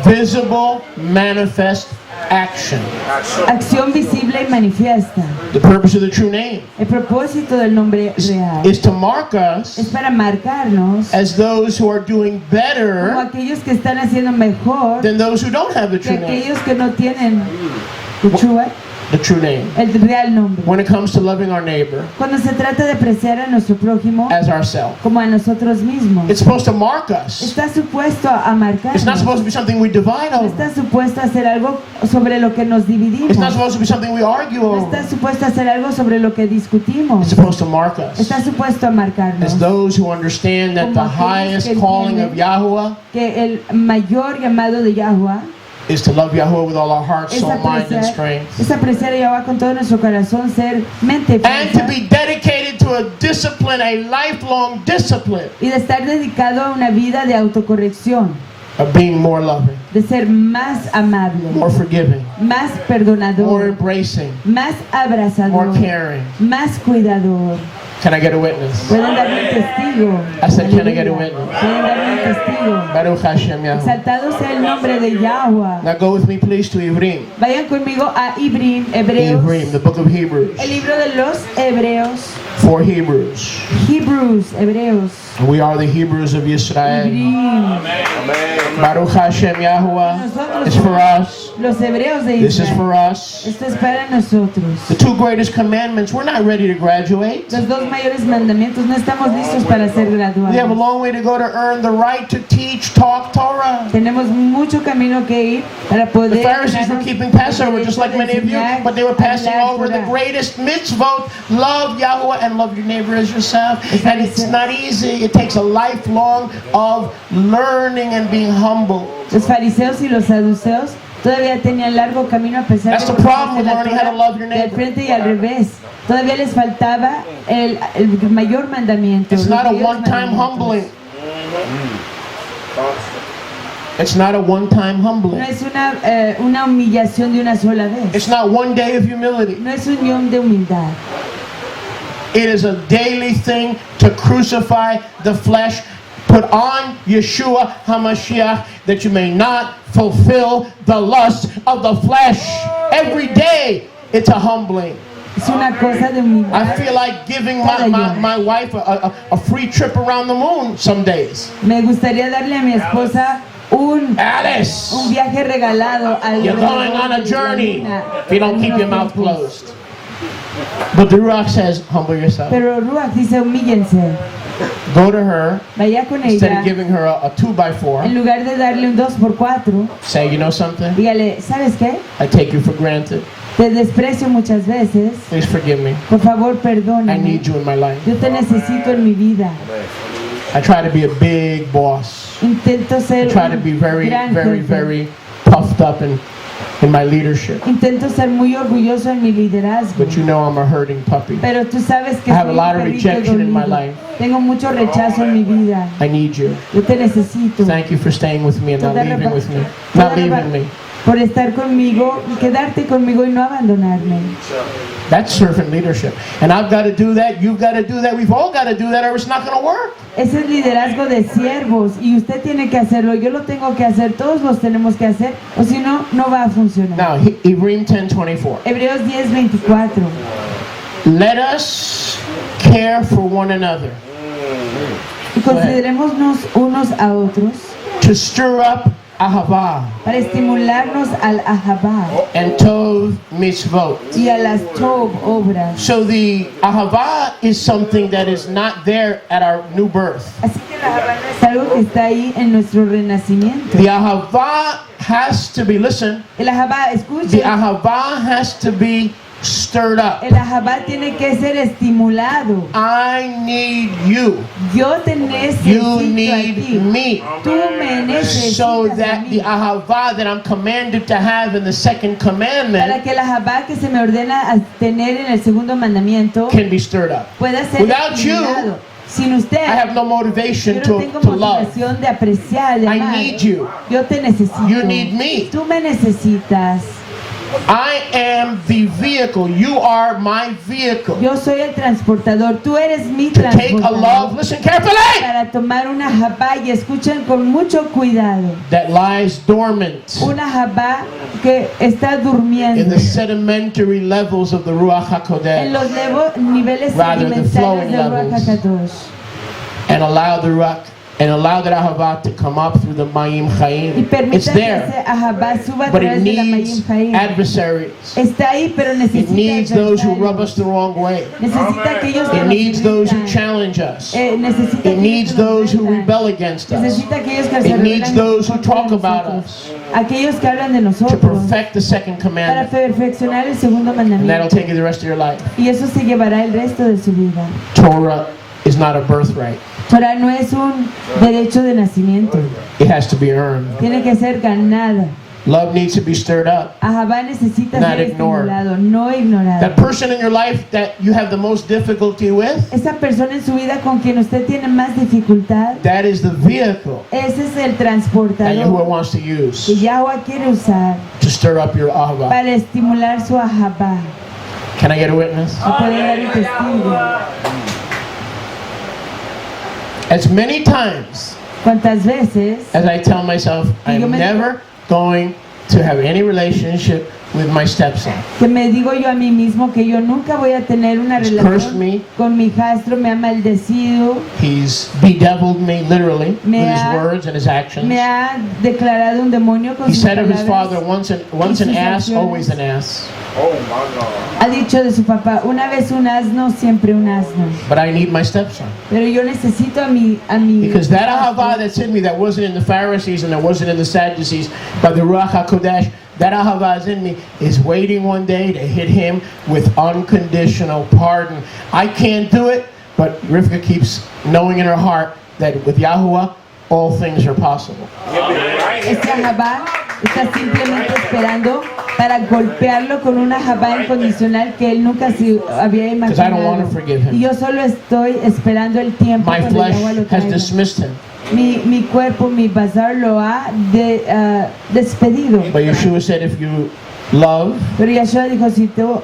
visible, manifest action. Acción visible y manifiesta. The purpose of the true name El propósito del nombre real is to mark us es para marcarnos as those who are doing como better aquellos que están haciendo mejor than those who don't have the que true name. aquellos que no tienen The true name. el real nombre. When it comes to loving our neighbor Cuando se trata de apreciar a nuestro prójimo as ourselves, como a nosotros mismos, it's supposed to mark us. está supuesto a It's not marcarnos. supposed to be something we divide No over. está supuesto a hacer algo sobre lo que nos dividimos. It's not supposed to be something we argue No over. está supuesto a hacer algo sobre lo que discutimos. It's supposed to mark us Está supuesto a marcarnos. as those who understand that the Como aquellos highest que calling of entienden Yahuwah Que el mayor llamado de Yahuwah is to love Yahuwah with all our heart, es soul, mind, and strength. apreciar a Yahuwah con todo nuestro corazón, ser, mente y And to fuerza, be dedicated to a discipline, a lifelong discipline y de estar dedicado a una vida de autocorrección, of being more loving, de ser más amable, more forgiving, más more perdonador, embracing, más abrazador, more caring. más cuidador. Can I get a witness? Pueden darme un testigo. I said, can I get a Aleluya. witness? Pueden darme un testigo. Baruch Hashem Yahuwah. Exaltado sea el nombre de Yahuwah. Now go with me please to Ivrim. Vayan conmigo a Hebreos, Ivrim, the book of Hebrews. el libro de los Hebreos, For Hebrews. Hebreos, We are the Hebrews of Israel. Hebrim. Baruch Hashem Yahuwah. It's for us. Los Hebreos de This is Israel. for us. Esto es para nosotros. The two greatest commandments, we're not ready to graduate. Los dos mayores mandamientos, no estamos listos para ser We have a graduados. long way to go to earn the right to teach, talk Torah. Tenemos mucho camino que ir para The poder Pharisees were ganarnos keeping el Passover derecho just like de many of you, enseñar, but they were passing hablar over the Torah. greatest mitzvot, love Yahweh and love your neighbor as yourself. And it's not easy. It takes a lifelong of learning and being humble. Los fariseos y los saduceos todavía tenían largo camino a pesar That's de the problem with la learning how to Torah love your del neighbor. frente y al revés. Todavía les faltaba el mayor mandamiento. It's los not a mayores one-time mandamientos. humbling. It's not a one-time No humbling. es una humillación de una sola vez. It's not one day of humility. No es unión de humildad. It is a daily thing to crucify the flesh, put on Yeshua HaMashiach, that you may not fulfill the lust of the flesh. Every day, it's a humbling. Es una cosa de I humildad. feel like giving my wife a free trip around the moon some days. Me gustaría darle a mi esposa un Alice, viaje regalado al you're going on a journey if you don't keep your mouth closed. But the Ruach says, humble yourself. Pero Ruach dice humíllense. Go to her, Vaya con instead ella. of giving her a 2x4, En lugar de darle un 2x4, say, you know something? dígale, ¿sabes qué? I take you for granted. Te desprecio muchas veces. Please forgive me. Por favor, I perdóname. need you in my life. Yo te necesito en mi vida. I try to be a big boss. Intento I ser try to be very, gran very, jefe. very puffed up in my leadership. Intento ser muy orgulloso en mi liderazgo. But you know I'm a hurting puppy. Pero tú sabes que I have soy a lot un of perrito rejection in my dolido. life. Tengo mucho rechazo en mi vida. I need you. Yo te necesito. Thank you for staying with me and not Toda leaving reba- with me. toda Not reba- leaving me. Por estar conmigo, quedarte conmigo y no abandonarme. That's servant leadership. And I've got to do that. You've got to do that. We've all got to do that or it's not going to work. Ese es liderazgo de siervos y usted tiene que hacerlo. Yo lo tengo que hacer. Todos los tenemos que hacer. O si no, no va a funcionar. Now, Hebrews 10:24. Hebreos 10:24. Let us care for one another. Y considerémonos unos a otros To stir up ahavah para estimularnos al ahabá and tov mitzvot. y a las tov obras. So the ahavah is something that is not there at our new birth. Así que la ahabá no es algo que está ahí en nuestro renacimiento. The ahavah has to be, listen, El ahabá, escuche, the ahavah has to be stirred up. el ahabá tiene que ser estimulado. I need you. Yo te You necesito a need ti. me. Tú me necesitas So a that the mí. ahavah that I'm commanded to have in the second Para commandment que el ahabá que se me ordena a tener en el segundo mandamiento can be stirred up. pueda ser Without you, estimulado. Sin usted, I have no motivation yo no tengo to love. motivación de apreciar, de I amar. need you. Yo te necesito. You need me. Tú me necesitas. I am the vehicle. You are my vehicle. Yo soy el transportador, tú eres mi To take a transportador. love, listen carefully, Para tomar una jabá, y escuchen con mucho cuidado, that lies dormant una jabá que está in durmiendo the sedimentary levels of the Ruach en los HaKodesh, niveles Rather, the sedimentarios flowing del Ruach levels. HaKadosh, and allow the Ruach and allow that Ahava to come up through the Mayim y Chaim. It's permita que ese there, jabá suba a but it través de la Mayim needs Chaim. adversaries. Está ahí, pero It necesita needs those who rub adversarios. us the wrong way. Necesita aquellos que It nos needs those who irritan. challenge us. Necesita It aquellos needs que nos those who retan. rebel against us. Necesita aquellos que se It needs rebelan those who contra talk about nosotros. us Aquellos que hablan de to nosotros perfect the second para commandment. perfeccionar el segundo And that'll mandamiento. take you the rest of your life. Y eso se llevará el resto de su vida. Torah is not a birthright. Torah no es un derecho de nacimiento. It has to be earned. Tiene que ser ganada. Love needs to be stirred up. Ahabá necesita Not ser ignored. estimulado, no ignorado. That person in your life that you have the most difficulty with, Esa persona en su vida con quien usted tiene más dificultad, that is the vehicle ese es el that Yahuwah transportador wants to que use Yahweh quiere usar to stir up your ahava. para estimular su ahabá. Can I get a witness? ¿Se puede dar un testigo? As many times ¿Cuántas veces as I tell myself, I'm never going to have any relationship with my stepson. que me digo yo a mí mismo que yo nunca voy a tener una He's cursed relación me. con mi hijastro, me ha maldecido, He's bedeviled me literally with Me his ha- words and his actions. me ha declarado un demonio con He sus said of his palabras. father, once an sus ass, acciones. always an ass. Ha dicho de su papá, una vez un asno, siempre un asno. But I need my stepson. Pero yo necesito a mi Because that ahava that's in me, that wasn't in the Pharisees and that wasn't in the Sadducees, but the Ruach HaKodesh, that ahava is in me, is waiting one day to hit him with unconditional pardon. I can't do it, but Rivka keeps knowing in her heart that with Yahuwah, all things are possible. Este ahabá está simplemente esperando para golpearlo con una ahabá incondicional que él nunca se había Because I don't want to imaginado. forgive Y him. yo solo estoy esperando el tiempo My cuando flesh Yahweh lo has traiga. dismissed him. Mi cuerpo, mi bazar lo ha despedido. But Yeshua said, if you love, Pero Yahshua dijo, si tú